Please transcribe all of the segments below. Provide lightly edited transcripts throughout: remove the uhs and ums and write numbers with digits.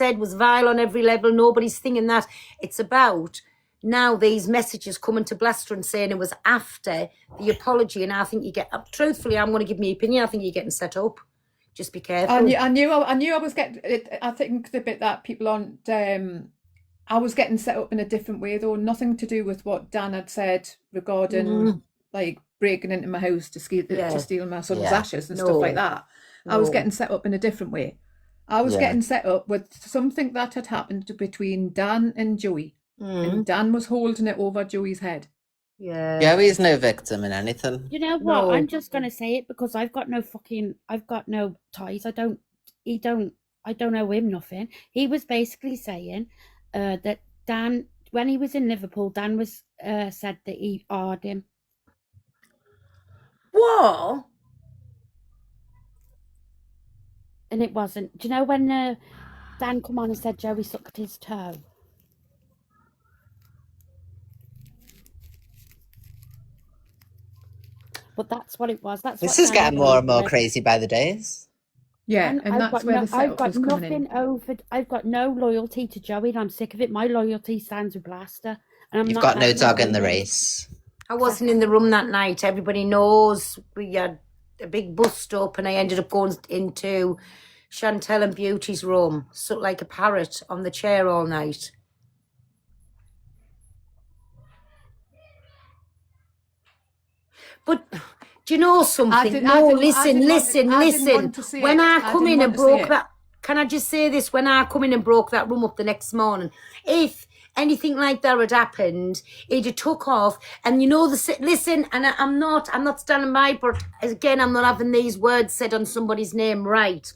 said was vile on every level. Nobody's thinking that. It's about now these messages coming to Blaster and saying it was after the apology. And I think you get, truthfully, I'm going to give my opinion. I think you're getting set up. Just be careful. I knew I was getting. I think the bit that people aren't. I was getting set up in a different way, though. Nothing to do with what Dan had said regarding like breaking into my house to steal my son's ashes and stuff like that. I was getting set up in a different way. I was getting set up with something that had happened between Dan and Joey. And Dan was holding it over Joey's head. Yeah. Joey's no victim in anything. You know what? No. I'm just gonna say it because I've got no ties. I don't owe him nothing. He was basically saying that Dan, when he was in Liverpool, Dan was said that he hard him. What? And it wasn't. Do you know when Dan come on and said Joey sucked his toe? But that's what it was. This is getting more and more crazy by the days. Yeah, and that's where the setup was coming in. I've got no loyalty to Joey, and I'm sick of it. My loyalty stands with Blaster, and You've got no dog in the race. I wasn't in the room that night. Everybody knows we had a big bust up, and I ended up going into Chantel and Beauty's room, so like a parrot on the chair all night. But do you know something? Listen. When I come in and broke that, can I just say this? When I come in and broke that room up the next morning, if anything like that had happened, he'd have took off. And you know, listen, and I'm not standing by, but again, I'm not having these words said on somebody's name, right?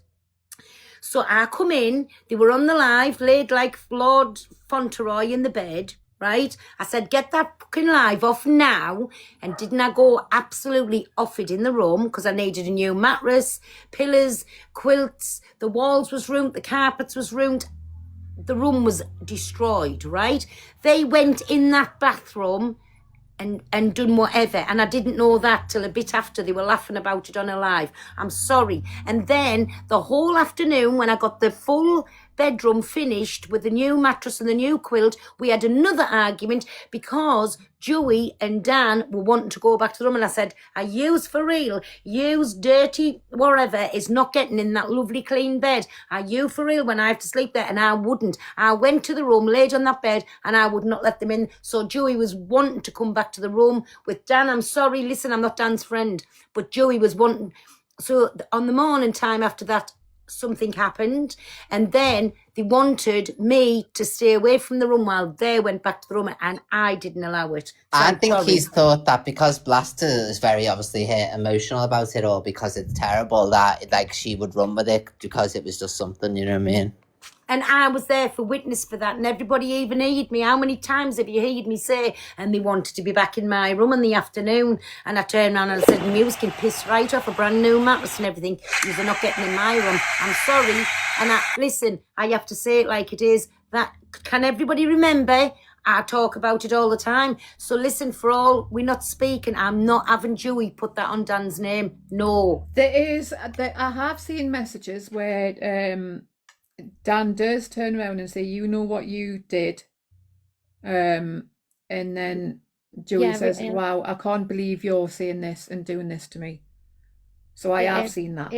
So I come in, they were on the live, laid like Lord Fauntleroy in the bed. Right? I said, get that fucking live off now. And didn't I go absolutely off it in the room because I needed a new mattress, pillows, quilts, the walls was ruined, the carpets was ruined. The room was destroyed, right? They went in that bathroom and done whatever. And I didn't know that till a bit after they were laughing about it on a live. I'm sorry. And then the whole afternoon when I got the full bedroom finished with the new mattress and the new quilt, we had another argument because Joey and Dan were wanting to go back to the room, and I said, are yous for real? Yous dirty whatever is not getting in that lovely clean bed. Are you for real when I have to sleep there? And I wouldn't. I went to the room, laid on that bed, and I would not let them in. So Joey was wanting to come back to the room with Dan. I'm sorry, listen, I'm not Dan's friend, but Joey was wanting. So on the morning time after that, something happened, and then they wanted me to stay away from the room while they went back to the room, and I didn't allow it. So I think he's thought that because Blaster is very obviously emotional about it all because it's terrible, that like she would run with it because it was just something, you know what I mean? And I was there for witness for that, and everybody even heard me. How many times have you heard me say, and they wanted to be back in my room in the afternoon, and I turned around and I said, Muse can piss right off a brand new mattress and everything. You're not getting in my room. I'm sorry. And listen, I have to say it like it is. That can everybody remember? I talk about it all the time. So listen, for all, we're not speaking. I'm not having Joey put that on Dan's name. No. I have seen messages where Dan does turn around and say, you know what you did. And then Joey says, wow, I can't believe you're saying this and doing this to me. So I have seen that.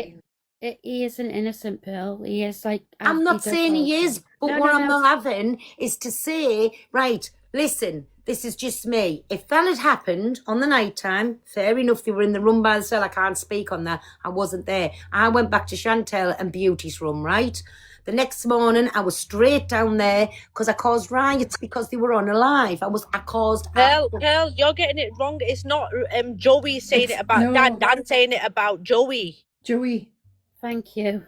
He is an innocent Bill. He is like... I'm not saying he is, but I'm not having is to say, right, listen, this is just me. If that had happened on the night time, fair enough, they were in the room by themselves. I can't speak on that. I wasn't there. I went back to Chantel and Beauty's room, right? The next morning, I was straight down there because I caused riots because they were on a live. I caused... Pearl, you're getting it wrong. It's not Joey saying it about Dan. Dan saying it about Joey. Joey. Thank you.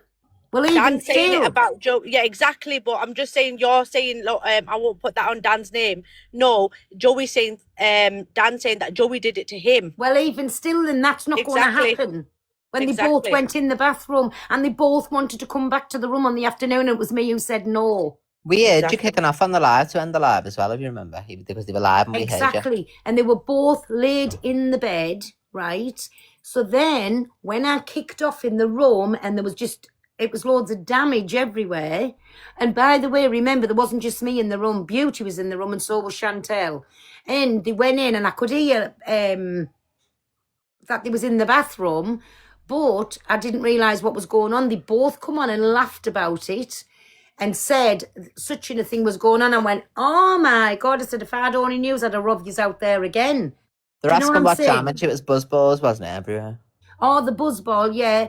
Well, even Dan saying it about Joe. Yeah, exactly. But I'm just saying, you're saying, look, I won't put that on Dan's name. No, Joey's saying, Dan saying that Joey did it to him. Well, even still, then that's not going to happen. When they both went in the bathroom and they both wanted to come back to the room on the afternoon, it was me who said no. We heard you kicking off on the live to end the live as well, if you remember, because they were live and we heard you. Exactly. And they were both laid in the bed, right? So then when I kicked off in the room and there was just it was loads of damage everywhere. And by the way, remember, there wasn't just me in the room. Beauty was in the room and so was Chantel. And they went in and I could hear that they was in the bathroom, but I didn't realise what was going on. They both come on and laughed about it and said such a thing was going on. I went, oh my God. I said, if I'd only knew, I'd have rubbed you out there again. They're Do you know asking what I'm what saying? damage. It was buzzballs, wasn't it, everywhere? Oh, the buzzball, yeah.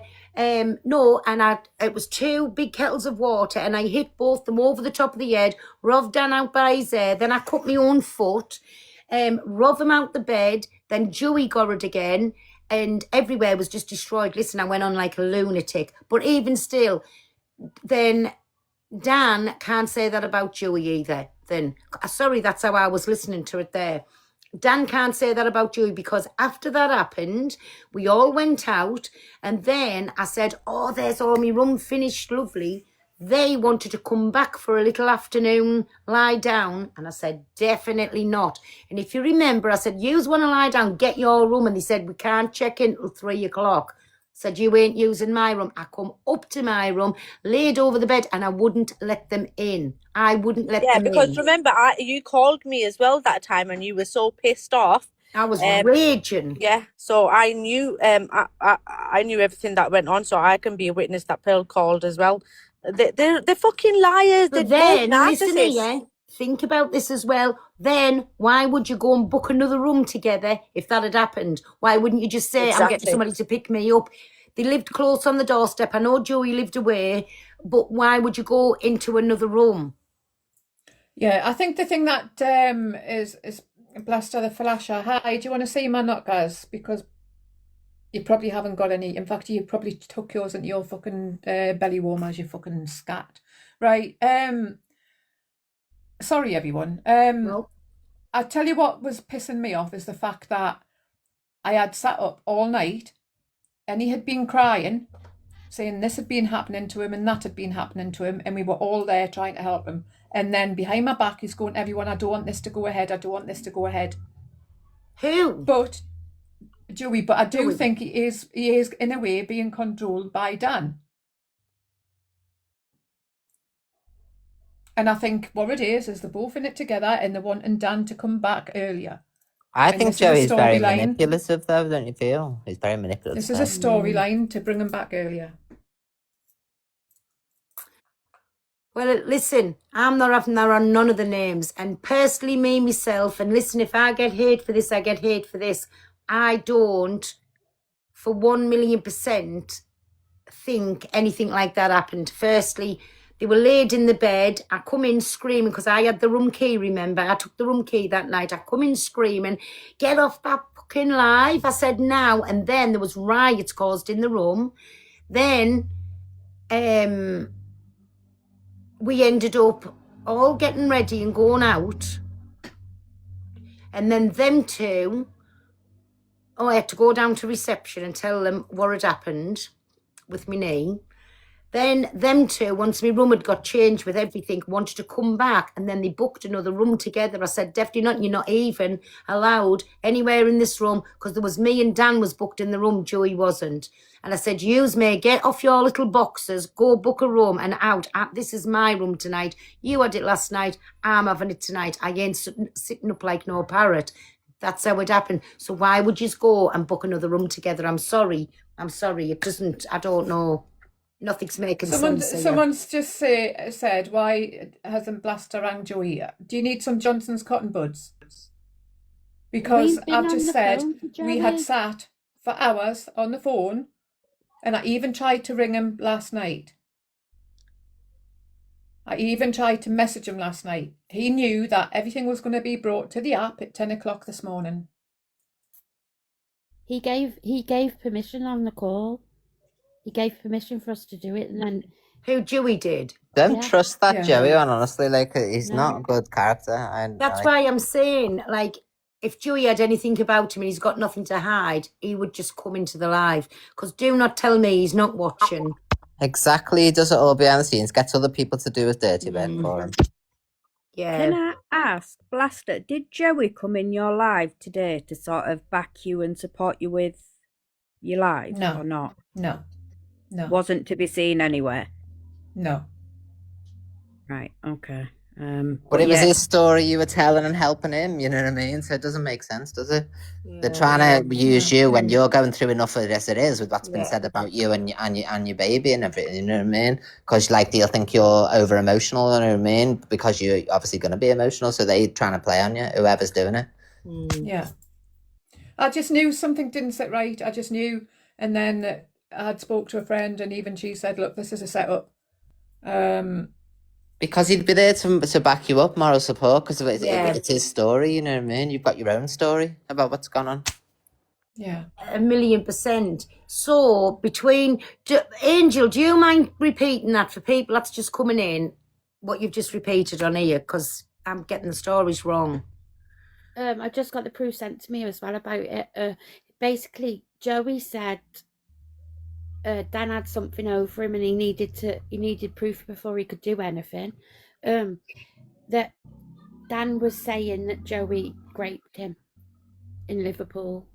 No, and it was 2 big kettles of water, and I hit both them over the top of the head, Rov Dan out by his hair, then I cut my own foot, Rov him out the bed, then Joey got it again, and everywhere was just destroyed. Listen, I went on like a lunatic. But even still, then Dan can't say that about Joey either. Then, sorry, that's how I was listening to it there. Dan can't say that about Joey because after that happened, we all went out and then I said, oh, there's all my rum finished, lovely. They wanted to come back for a little afternoon lie down and I said, definitely not. And if you remember, I said, yous want to lie down, get your room. And they said, we can't check in till 3 o'clock. Said, you ain't using my room. I come up to my room, laid over the bed, and I wouldn't let them in. I wouldn't let them because in. remember, you called me as well that time, and you were so pissed off. I was raging. Yeah, so I knew, I knew everything that went on, so I can be a witness that Pearl called as well. They're fucking liars. But They're then, both listen narcissists. here, think about this as well. Then, why would you go and book another room together if that had happened? Why wouldn't you just say, I'm getting Exactly. somebody to pick me up? They lived close on the doorstep. I know Joey lived away, but why would you go into another room? Yeah, I think the thing that is Blaster the Flasher. Hi, do you want to see my knockers? Because you probably haven't got any. In fact, you probably took yours into your fucking belly warmers, you fucking scat. Right. Sorry, everyone. No. I'll tell you what was pissing me off is the fact that I had sat up all night and he had been crying, saying this had been happening to him and that had been happening to him, and we were all there trying to help him. And then behind my back, he's going, everyone, I don't want this to go ahead. I don't want this to go ahead. Who? But, Joey, but I do Joey. think he is in a way being controlled by Dan. And I think what it is they're both in it together and they're wanting Dan to come back earlier. I And think this is a Joey's very storyline. manipulative, though, don't you feel? He's very manipulative. This is a storyline to bring him back earlier. Well, listen, I'm not having that on none of the names. And personally, me, myself, and listen, if I get hate for this, I get hate for this. I don't, for 1,000,000% think anything like that happened. Firstly, they were laid in the bed. I come in screaming because I had the room key, remember? I took the room key that night. I come in screaming, get off that fucking live. I said now. And then there was riots caused in the room. Then we ended up all getting ready and going out. And then them two, I had to go down to reception and tell them what had happened with my knee. Then them two, once my room had got changed with everything, wanted to come back, and then they booked another room together. I said, definitely not, you're not even allowed anywhere in this room, because there was me and Dan was booked in the room, Joey wasn't. And I said, yous may get off your little boxes, go book a room and out. This is my room tonight. You had it last night, I'm having it tonight. I ain't sitting up like no parrot. That's how it happened. So why would you go and book another room together? I'm sorry. It doesn't, I don't know. Nothing's making sense. Someone's just said, why hasn't Blaster rang Joey? Do you need some Johnson's cotton buds? Because We've been I've on just the said phone to we had Joey. sat for hours on the phone, and I even tried to ring him last night. I even tried to message him last night. He knew that everything was going to be brought to the app at 10 o'clock this morning. He gave permission on the call. He gave permission for us to do it, and then Who Joey did. Don't Yeah. trust that Yeah. Joey one, honestly. Like, he's No. not a good character. And That's why I'm saying, like, if Joey had anything about him and he's got nothing to hide, he would just come into the live. Because do not tell me he's not watching. Exactly, he does it all behind the scenes, gets other people to do his dirty work Mm. for him. Yeah. Can I ask, Blaster, did Joey come in your live today to sort of back you and support you with your live No. or not? No. No, Wasn't to be seen anywhere. no. Right, okay. But it was yeah, his story you were telling and helping him, you know what I mean? So it doesn't make sense, does it? They're Yeah, trying to use you when mm, you're going through enough of this. It is with what's been yeah. said about you and your baby and everything. You know what I mean? Because like they'll think you're over emotional. You know what I mean? Because you're obviously going to be emotional, so they're trying to play on you. Whoever's doing it. Mm. Yeah. I just knew something didn't sit right. I just knew. And then I had spoke to a friend, and even she said, look, this is a setup. Because he'd be there to back you up, moral support. Because Yeah. it's his story. You know what I mean? You've got your own story about what's gone on. Yeah. 1,000,000%. So Angel, do you mind repeating that for people that's just coming in? What you've just repeated on here, because I'm getting the stories wrong. I just got the proof sent to me as well about it. Basically, Joey said Dan had something over him and he needed proof before he could do anything. That Dan was saying that Joey raped him in Liverpool.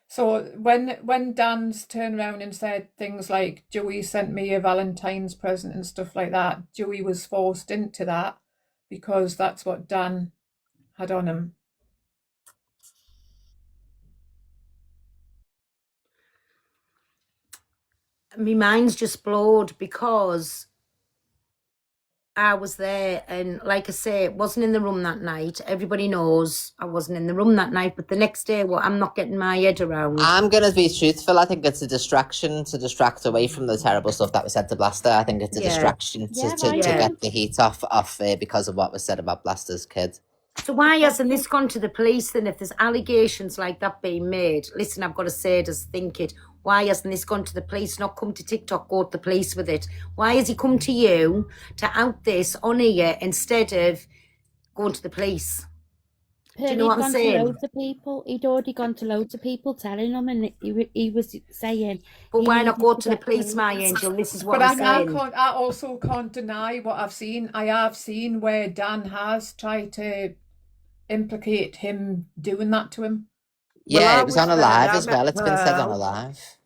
So when Dan's turned around and said things like Joey sent me a Valentine's present and stuff like that, Joey was forced into that because that's what Dan had on him. My mind's just blowed because I was there, and like I say, it wasn't in the room that night. Everybody knows I wasn't in the room that night, but the next day, I'm not getting my head around. I'm going to be truthful. I think it's a distraction to distract away from the terrible stuff that was said to Blaster. I think it's a Yeah. distraction Yeah, to right. get the heat off because of what was said about Blaster's kid. So why hasn't this gone to the police then? If there's allegations like that being made, listen, I've got to say it as think it. Why hasn't this gone to the police? Not come to TikTok, go to the police with it. Why has he come to you to out this on here instead of going to the police? Do you know what I'm saying? He'd already gone to loads of people telling them, and he was saying. But he why not needed go to to the get police, proof. my angel? This is what But I'm saying. I also can't deny what I've seen. I have seen where Dan has tried to implicate him doing that to him. Yeah, I it was on a there, live I as well. met It's been said on a Pearl. live.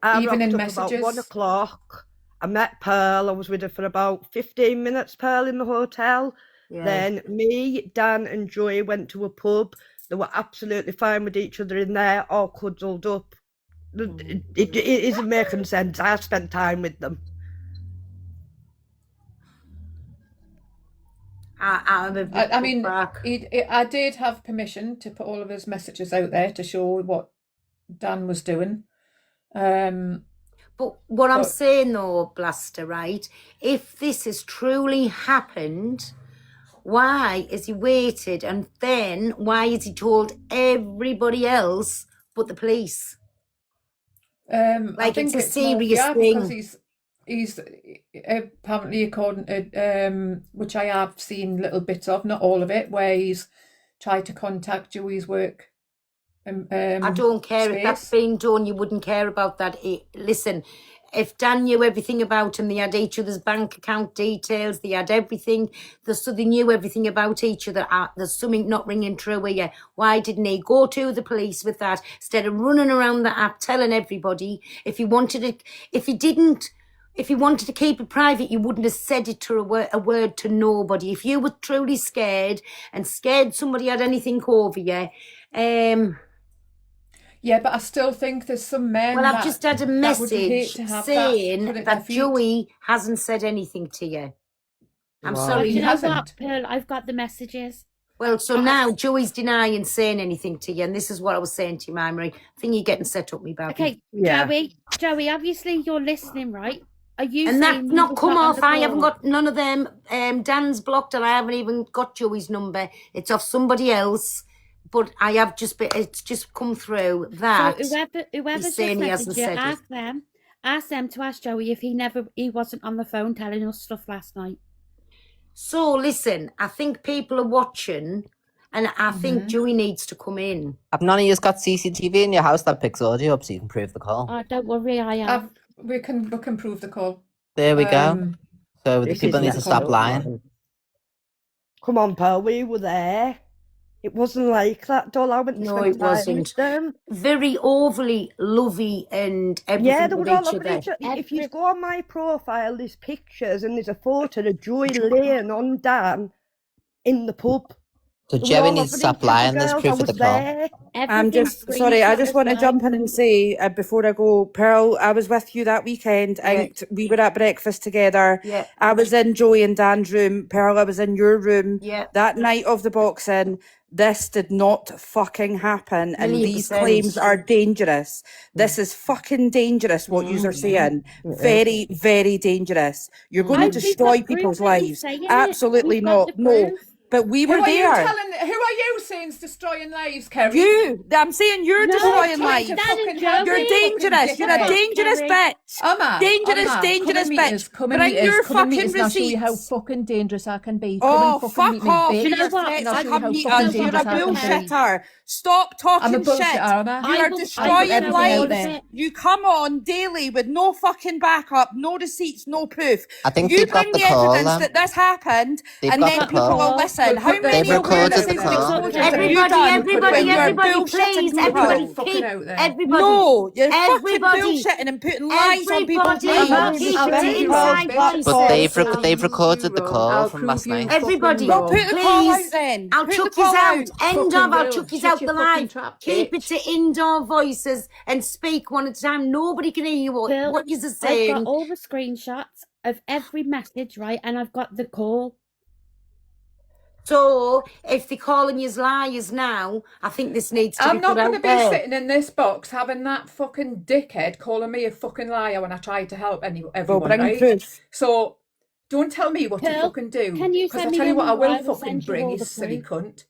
I Even in rocked up about 1 messages? o'clock. I met Pearl. I was with her for about 15 minutes, Pearl, in the hotel. Yeah. Then me, Dan, and Joey went to a pub. They were absolutely fine with each other in there, all cuddled up. It isn't making sense. I spent time with them. I mean, I did have permission to put all of his messages out there to show what Dan was doing. But what I'm saying though, Blaster, right? If this has truly happened, why has he waited, and then why has he told everybody else but the police? I Like, think it's a more serious because thing. he's apparently, according to which I have seen little bits of, not all of it, where he's tried to contact Joey's work. I don't care if that's been done. You wouldn't care about that. Listen, if Dan knew everything about him, they had each other's bank account details, they had everything, so they knew everything about each other. There's something not ringing true here. Why didn't he go to the police with that instead of running around the app telling everybody? If he wanted to keep it private, you wouldn't have said it to a word to nobody. If you were truly scared and scared somebody had anything over you, yeah, but I still think there's some men. well, I've just had a message saying that Joey Joey hasn't said anything to you. I'm Right. sorry. He You know what, hasn't. Pearl? I've got the messages. Well, so now Joey's denying saying anything to you, and this is what I was saying to you, Marie. I think you're getting set up, me baby. Okay, Yeah. Joey, obviously you're listening, right? Are you And saying that's he not was come not on off. the I haven't call? got none of them. Dan's blocked, and I haven't even got Joey's number. It's off somebody else. But I have it's just come through that. So whoever's just saying he hasn't messaged you, said it. ask them to ask Joey if he wasn't on the phone telling us stuff last night. So listen, I think people are watching, and I think Joey needs to come in. Have none of you got CCTV in your house that picks audio up so you can prove the call? Oh, don't worry, I have. We can prove the call. There we go. So the This people is need to next stop up, lying. man. Come on, Pearl, we were there. It wasn't like that, doll. I went to No, spend it time wasn't. with them. Very overly lovey and Yeah, everything they with were all each loving other. each other. If you Every go on my profile, there's pictures and there's a photo of Joey laying on Dan in the pub. So They were Joey all needs to loving stop each other, lying. There's girls. I proof of the was call. there. I'm everything just sorry. I screenshot just as want to well. jump in and say before I go, Pearl, I was with you that weekend, Yeah. and we were at breakfast together. Yeah, I was in Joey and Dan's room. Pearl, I was in your room yeah, that night of the boxing. This did not fucking happen, and these 1,000,000%. claims are dangerous. This is fucking dangerous. What yous are saying, very, very dangerous. You're going to We've got destroy proof people's that he's lives. saying it. Absolutely We've got not. the No, proof. but we Who were are you there. telling? Who are you saying's destroying lives, Kerry? You, I'm saying you're No, destroying trying lives. to Dan fucking and help You're you, Joey. fucking dangerous. You're a dickhead. dangerous Kerry. bitch. Emma, Dangerous, Emma, dangerous bitch. come in Bring meters, your come in fucking meters, and I'll show you how receipts. fucking dangerous I can be. Oh, Come and fucking fuck meet me, off. bitch. You know Your what? threats And I'll to show you come how meet fucking us. You're dangerous a I can be. bullshitter. Stop talking I'm a bullshitter, shit. Emma. You are I will destroying everything all out lives. of there. it. You come on daily with no fucking backup, no receipts, no proof. I think You they've got bring the the call. evidence that this happened, They've and got then the people call. will listen. We'll How put the many They've recorded the witnesses call. exposures have you everybody, done everybody, when you're everybody, bullshitting please, people? everybody, Fucking keep, out there. everybody, No, you're fucking everybody, bullshitting and putting lies on people's everybody, lives. keep I'll it prove to you wrong, inside bitch. But voices. they've recorded the call I'll from prove last you night. Everybody, fucking Well, wrong. put the call out please, then. I'll Put the chuck call yous out. out. End Fucking of, I'll will. chuck yous Shut out your the fucking live. trap, Keep it bitch. to indoor voices and speak one at a time. Nobody can hear you Bill, what yous are I've got saying. all the screenshots of every message, right? And I've got the call. So if they're calling yous liars now, I think this needs to I'm be not put going to out be there. sitting in this box having that fucking dickhead calling me a fucking liar when I tried to help Well, everyone, bring right? proof. So don't tell me what to Pearl, fucking do. can you Because send I'll me tell you your what I number? will I will fucking send you bring, all you the silly proof. cunt.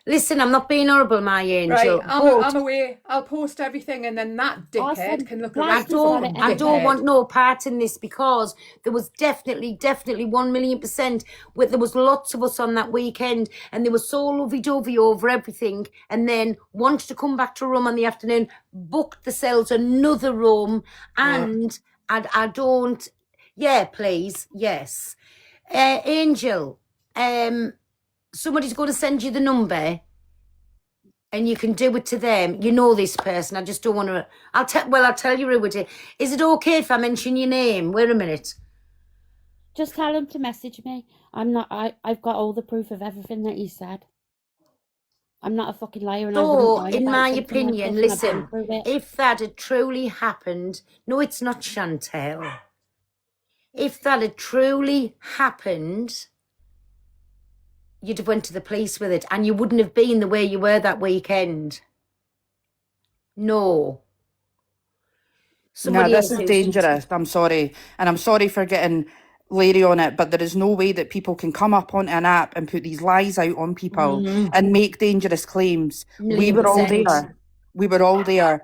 Listen, I'm not being horrible, my angel. Right, but I'm away. I'll post everything and then that I'll dickhead send can look I around Blaster's got fucking it I don't dickhead. want no part in this because there was definitely 1,000,000% there was lots of us on that weekend and they were so lovey-dovey over everything and then wanted to come back to Rome on the afternoon, booked themselves another room and I don't, yeah, please, yes. Angel, somebody's going to send you the number and you can do it to them. You know this person. I just don't want to. I'll tell you who it is. Is it okay if I mention your name? Wait a minute. Just tell him to message me. I've got all the proof of everything that he said. I'm not a fucking liar and I wouldn't So, lie in about my something like opinion, this, and I've been listen, through it. if that had truly happened, no, it's not Chantel. If that had truly happened, you'd have went to the police with it and you wouldn't have been the way you were that weekend. No. No, this else is who's- dangerous. I'm sorry. And I'm sorry for getting Larry on it, but there is no way that people can come up onto an app and put these lies out on people and make dangerous claims. We were all 1,000,000%. there. We were all there.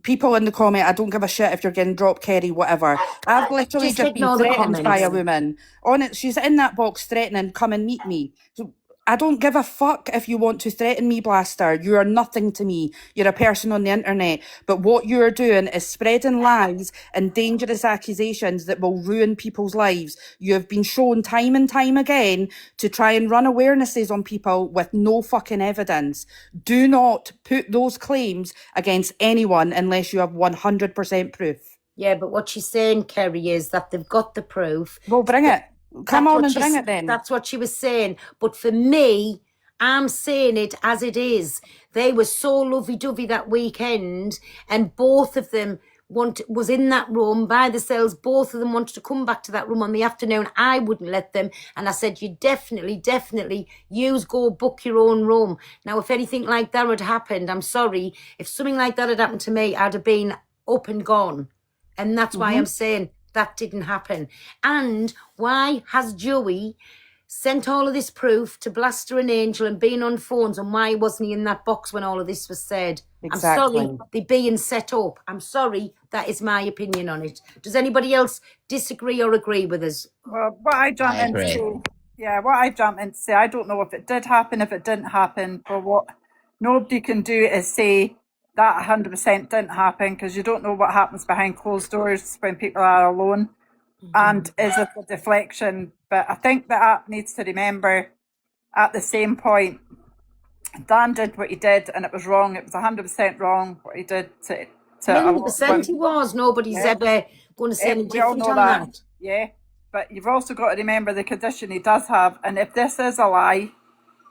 People in the comment, I don't give a shit if you're getting dropped, Kerry, whatever. I've literally Just just been ignore the threatened by a comments. woman. On it, she's in that box threatening, come and meet me. So I don't give a fuck if you want to threaten me, Blaster. You are nothing to me. You're a person on the internet. But what you're doing is spreading lies and dangerous accusations that will ruin people's lives. You have been shown time and time again to try and run awarenesses on people with no fucking evidence. Do not put those claims against anyone unless you have 100% proof. Yeah, but what she's saying, Kerry, is that they've got the proof. Well, bring it. Come That's on what and she bring s- it then. That's what she was saying. But for me, I'm saying it as it is. They were so lovey-dovey that weekend, and both of them was in that room by themselves. Both of them wanted to come back to that room on the afternoon. I wouldn't let them. And I said, you definitely, use go book your own room. Now, if anything like that had happened, I'm sorry. If something like that had happened to me, I'd have been up and gone. And that's why I'm saying that didn't happen. And why has Joey sent all of this proof to Blaster and Angel and been on phones, and why wasn't he in that box when all of this was said? Exactly. I'm sorry, they're being set up. I'm sorry, that is my opinion on it. Does anybody else disagree or agree with us? Well, what I jumped I in to agree. say, yeah, what I jumped in to say, I don't know if it did happen, if it didn't happen, but what nobody can do is say that 100% didn't happen, because you don't know what happens behind closed doors when people are alone. And is it a deflection? But I think the app needs to remember at the same point, Dan did what he did, and it was wrong. It was 100% wrong what he did to a lot of 100% he women. was. Nobody's Yeah. ever going to say any We all different know on that. that. Yeah, but you've also got to remember the condition he does have, and if this is a lie,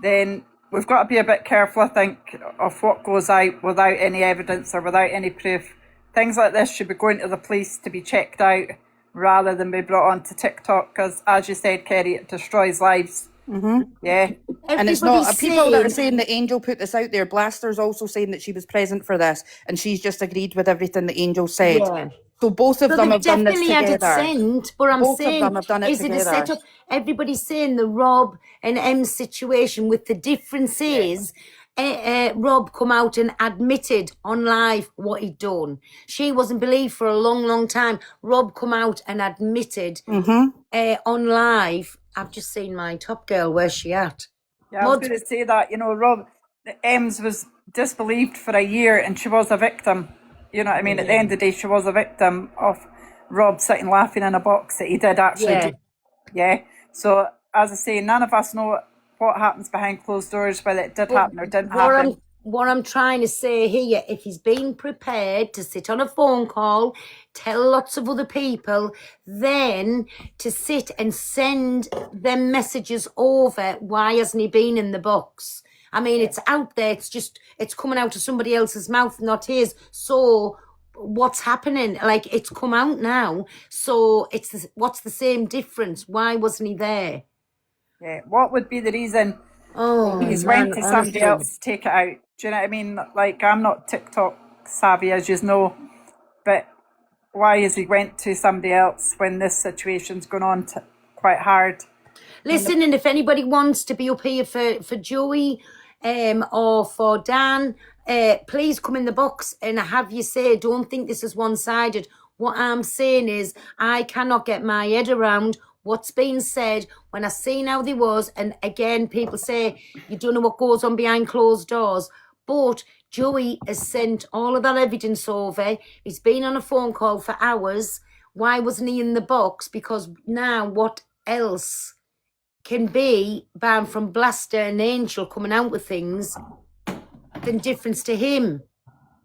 then we've got to be a bit careful, I think, of what goes out without any evidence or without any proof. Things like this should be going to the police to be checked out rather than be brought onto TikTok, because, as you said, Kerry, it destroys lives. Yeah. And it's Everybody's not people that are saying- saying that Angel put this out there. Blaster's also saying that she was present for this, and she's just agreed with everything that Angel said. Yeah. So both of So them they've have done this definitely had it together. sent, but I'm Both of saying, them have done it is it a together. setup? Everybody's saying the Rob and M situation, with the difference is Rob come out and admitted on live what he'd done. She wasn't believed for a long, long time. Rob come out and admitted on live. I've just seen my top girl. Where's she at? Yeah, I was Mud. going to say that, Rob, Ems was disbelieved for a year and she was a victim. You know what I mean? At the end of the day, she was a victim of Rob sitting laughing in a box that he did actually do. Yeah. So, as I say, none of us know what happens behind closed doors, whether it did happen or didn't happen. What I'm trying to say here, if he's been prepared to sit on a phone call, tell lots of other people, then to sit and send them messages over, why hasn't he been in the box? I mean, it's out there. It's coming out of somebody else's mouth, not his. So what's happening? Like, it's come out now. So what's the same difference? Why wasn't he there? Yeah. What would be the reason he's man, went to somebody honestly. else to take it out? Do you know what I mean? Like, I'm not TikTok savvy, as you know, but why has he went to somebody else when this situation's going on quite hard? Listen, and if anybody wants to be up here for Joey or for Dan, please come in the box and have your say. Don't think this is one-sided. What I'm saying is I cannot get my head around what's being said when I seen how they was. And again, people say you don't know what goes on behind closed doors. But Joey has sent all of that evidence over. He's been on a phone call for hours. Why wasn't he in the box? Because now what else can be banned from Blaster and Angel coming out with things than difference to him?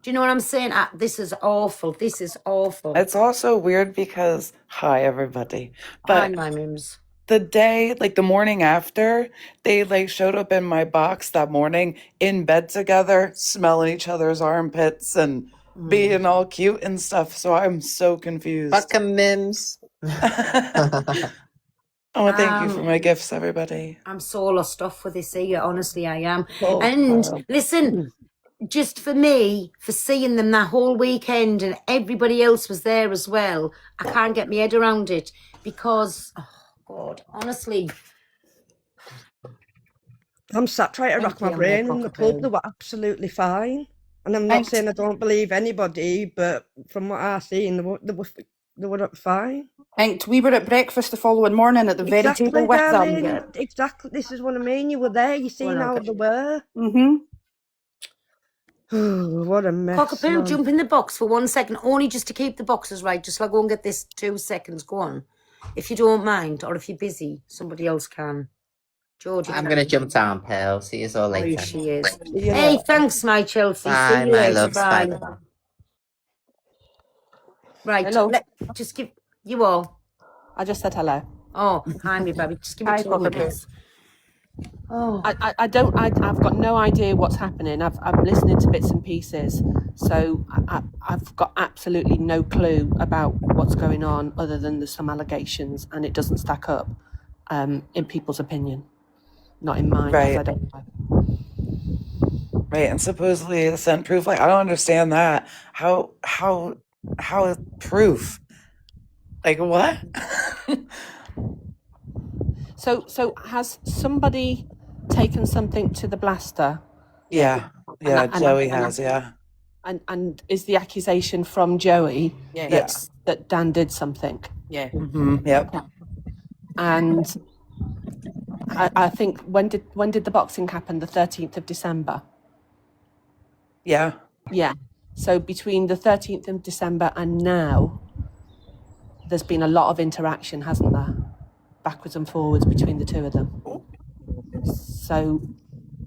Do you know what I'm saying? This is awful. This is awful. It's also weird because, hi everybody, Hi, but my mims. the day, like the morning after, they like showed up in my box that morning in bed together, smelling each other's armpits and being all cute and stuff. So I'm so confused. Fucking Mims. I want to thank you for my gifts, everybody. I'm so lost off with this here. Honestly, I am. Oh, And wow. listen, just for me, for seeing them that whole weekend and everybody else was there as well, I can't get my head around it because, oh God, honestly. I'm sat trying to rack my Empty on brain. my In the cockapoo. pub, they were absolutely fine. And I'm not Thanks. saying I don't believe anybody, but from what I've seen, they were fine. And we were at breakfast the following morning at the very Exactly, table with darling. them. Exactly. This is what I mean. You were there. You seen Well, how okay. they were. Mm-hmm. What a mess. Cockapoo, man. jump in the box for 1 second, only just to keep the boxes right. Just like go and get this 2 seconds. Go on. If you don't mind, or if you're busy, somebody else can. Georgie, I'm going to jump down, Pearl. See you all Oh, later. she is. See you Hey, later. thanks, my Chelsea. See Bye, you my later. loves. Bye. Bye. Right. Hello. Just give you all. I just said hello. Oh, hi, me baby. Just give me Hi, 2 Cockapoo. minutes. Oh, I've got no idea what's happening. I'm listening to bits and pieces, so I've got absolutely no clue about what's going on other than there's some allegations and it doesn't stack up in people's opinion, not in mine. 'Cause I Right. don't know. Right, and supposedly it sent proof. Like, I don't understand that. How is proof? Like, what? So has somebody taken something to the Blaster? Yeah, And- Joey and- has, yeah. And is the accusation from Joey that Dan did something? Yeah. Yep. And I think when did the boxing happen? The 13th of December. Yeah. Yeah. So between the 13th of December and now, there's been a lot of interaction, hasn't there? Backwards and forwards between the two of them. So,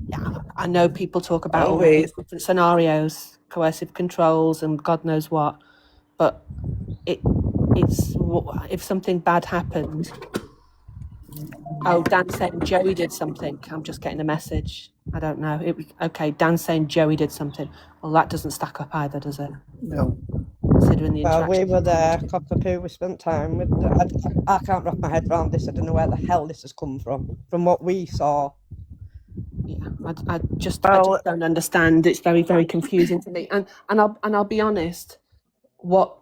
yeah, I know people talk about all Always. these different scenarios, coercive controls, and God knows what, but it's if something bad happened. Oh, Dan's saying Joey did something. I'm just getting a message. I don't know. Okay, Dan's saying Joey did something. Well, that doesn't stack up either, does it? No. Considering the Well, interaction. we were there, cockapoo. We spent time with. I can't wrap my head around this. I don't know where the hell this has come from. From what we saw. Yeah, I just Well, don't understand. It's very, very confusing to me. And I'll be honest. What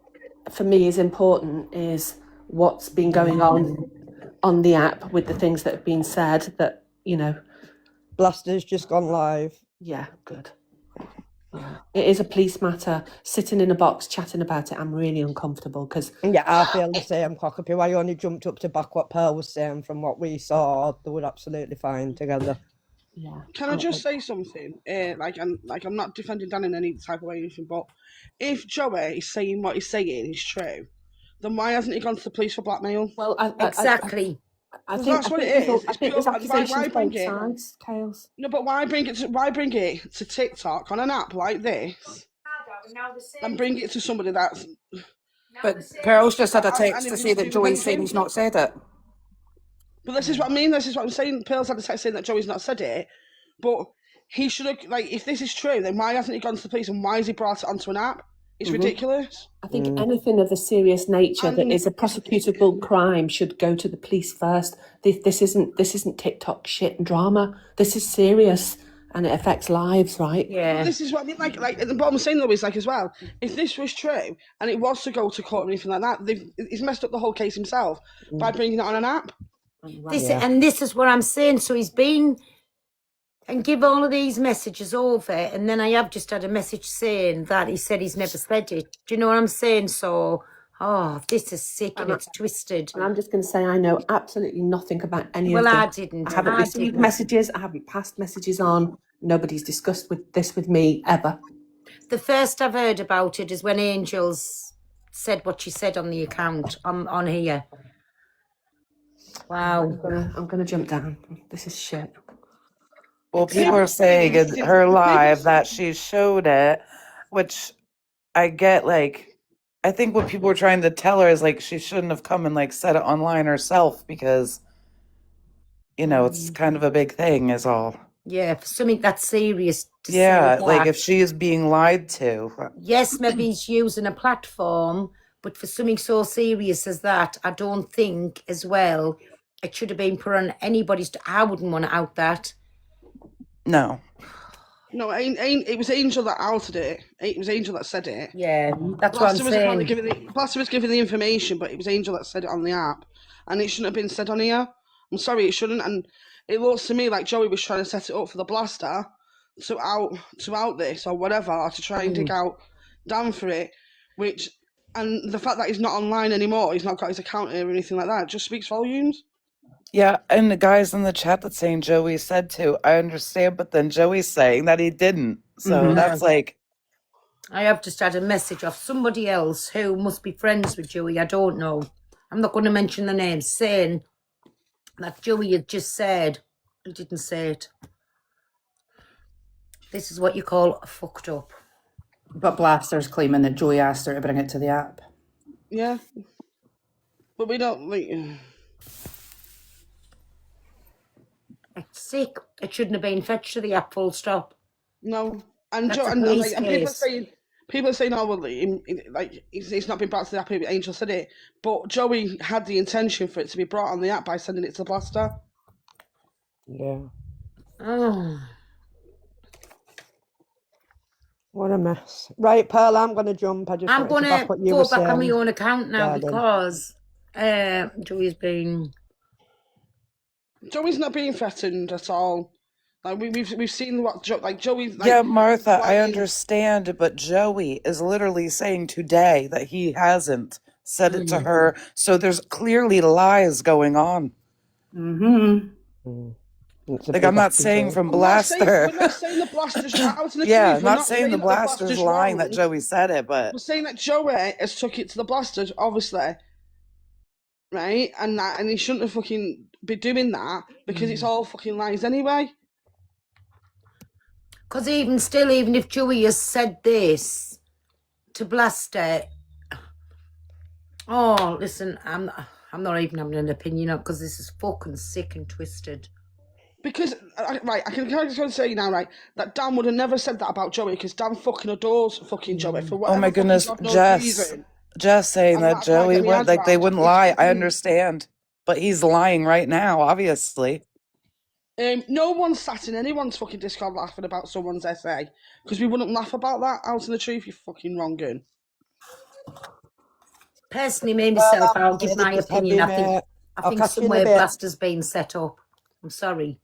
for me is important is what's been going on the app with the things that have been said. That Blaster's just gone live. Yeah, good. Yeah. It is a police matter. Sitting in a box chatting about it, I'm really uncomfortable because Yeah, I feel the same, cockapoo. I only jumped up to back what Pearl was saying. From what we saw, they were absolutely fine together. Yeah. Can I just say something? I'm not defending Dan in any type of way or anything, but if Joey is saying what he's saying is true, then why hasn't he gone to the police for blackmail? Well, Exactly. I think that's what it is. I think there's accusations why bring both it? sides, Kales. No, but why bring it to TikTok on an app like this, and bring it to somebody that's. But Pearl's just had a And text it to was say that to Joey's link saying him. he's not said it. But this is what I mean. This is what I'm saying. Pearl's had a text saying that Joey's not said it, but he should have. If this is true, then why hasn't he gone to the police and why has he brought it onto an app? It's ridiculous. I think anything of a serious nature that And- is a prosecutable crime should go to the police first. This isn't TikTok shit and drama. This is serious and it affects lives, right? Yeah. This is what I mean. Like, but I'm saying though is as well. If this was true and it was to go to court or anything like that, he's messed up the whole case himself by bringing it on an app. And this is what I'm saying. So he's been and give all of these messages over, and then I have just had a message saying that he said he's never said it. Do you know what I'm saying? So, this is sick and it's twisted. And I'm just going to say I know absolutely nothing about any of Well, this. I didn't. I haven't I received didn't. messages. I haven't passed messages on. Nobody's discussed this with me ever. The first I've heard about it is when Angels said what she said on the account on here. Wow. I'm gonna jump down. This is shit. Well, people are saying in her live that she showed it, which I get. Like, I think what people were trying to tell her is like she shouldn't have come and like said it online herself because, it's kind of a big thing, is all. Yeah, for something that's serious to Yeah, say like that. if she is being lied to. Yes, maybe he's using a platform, but for something so serious as that, I don't think as well it should have been put on anybody's. I wouldn't want to out that. No. No, it was Angel that outed it. It was Angel that said it. Yeah, that's what I'm saying. Blaster was giving the information, but it was Angel that said it on the app, and it shouldn't have been said on here. I'm sorry, it shouldn't. And it looks to me like Joey was trying to set it up for the Blaster to out this or whatever, or to try and dig out Dan for it. And the fact that he's not online anymore, he's not got his account here or anything like that, just speaks volumes. Yeah, and the guys in the chat that's saying Joey said to, I understand, but then Joey's saying that he didn't. So that's like... I have just had a message off somebody else who must be friends with Joey. I don't know. I'm not going to mention the name, saying that Joey had just said, he didn't say it. This is what you call fucked up. But Blaster's claiming that Joey asked her to bring it to the app. Yeah. But we don't, like... It's sick. It shouldn't have been fetched to the app, full stop. No. And, That's a and police people are saying, oh, well, it's not been brought to the app, Angel said it. But Joey had the intention for it to be brought on the app by sending it to Blaster. Yeah. Oh. What a mess. Right, Pearl, I'm going to jump. I'm going to go back on my own account now because Joey's been... Joey's not being threatened at all. Like we've seen what Joey. Like, yeah, Martha, I understand, but Joey is literally saying today that he hasn't said it to her. So there's clearly lies going on. Like, I'm not saying from Blaster. We're not saying the Blaster's out. Yeah, I'm not saying the Blaster's lying that Joey said it, but we're saying that Joey has took it to the Blaster, obviously, right? And he shouldn't have fucking be doing that because it's all fucking lies anyway. Because even still, even if Joey has said this to Blaster, oh, listen, I'm not even having an opinion on because this is fucking sick and twisted. Because, right, I can just say now, right, that Dan would have never said that about Joey because Dan fucking adores fucking Joey for whatever Oh my fucking goodness, God knows Jess. reason. Jess saying And that that's why I Joey get my would head like they round. wouldn't It's lie. I fucking- understand. But he's lying right now, obviously. No one sat in anyone's fucking Discord laughing about someone's essay because we wouldn't laugh about that. Out in the truth, you fucking wronging. Personally, me myself, I'll give my It's opinion. heavy, I mate. I'll think catch you in a somewhere bit. Blaster's been set up. I'm sorry.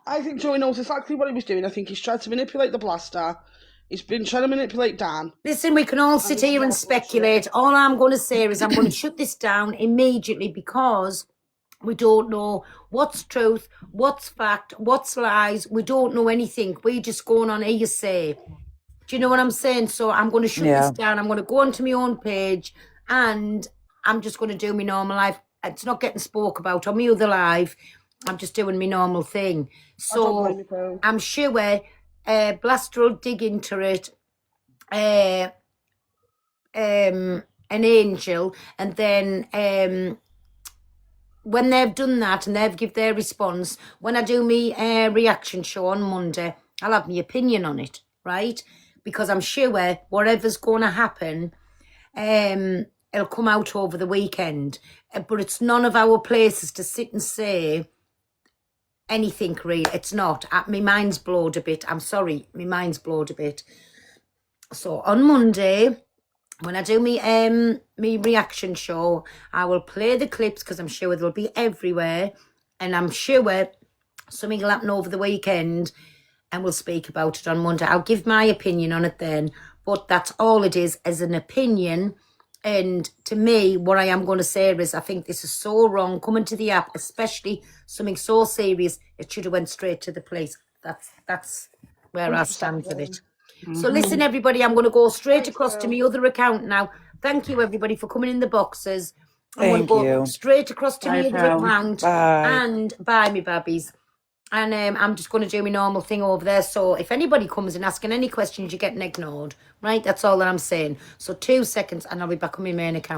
I think Joey knows exactly what he was doing. I think he's tried to manipulate the Blaster. He's been trying to manipulate Dan. Listen, we can all sit this is here all and bullshit. speculate. All I'm going to say is I'm going to shut this down immediately because we don't know what's truth, what's fact, what's lies. We don't know anything. We're just going on hearsay. Do you know what I'm saying? So I'm going to shut Yeah. this down. I'm going to go onto my own page and I'm just going to do my normal life. It's not getting spoke about on my other live. I'm just doing my normal thing. I don't blame So you, Pooh. I'm sure Blaster will dig into it. An angel, and then when they've done that and they've give their response, when I do me reaction show on Monday, I'll have my opinion on it, right? Because I'm sure whatever's going to happen, it'll come out over the weekend. But it's none of our places to sit and say anything real. It's not. My mind's blowed a bit. I'm sorry, my mind's blowed a bit. So on Monday, when I do me reaction show, I will play the clips because I'm sure they'll be everywhere, and I'm sure something will happen over the weekend, and we'll speak about it on Monday. I'll give my opinion on it then, but that's all it is, as an opinion. And to me, what I am going to say is I think this is so wrong coming to the app, especially something so serious. It should have went straight to the police. That's where I stand with it. So listen, everybody, I'm going to go straight across to my other account now. Thank you, everybody, for coming in the boxes. I'm Thank going to go you. straight across to my Bye, other pal. account Bye. and bye, me babbies. And I'm just going to do my normal thing over there. So if anybody comes and asking any questions, you're getting ignored, right? That's all that I'm saying. So 2 seconds and I'll be back on my main account.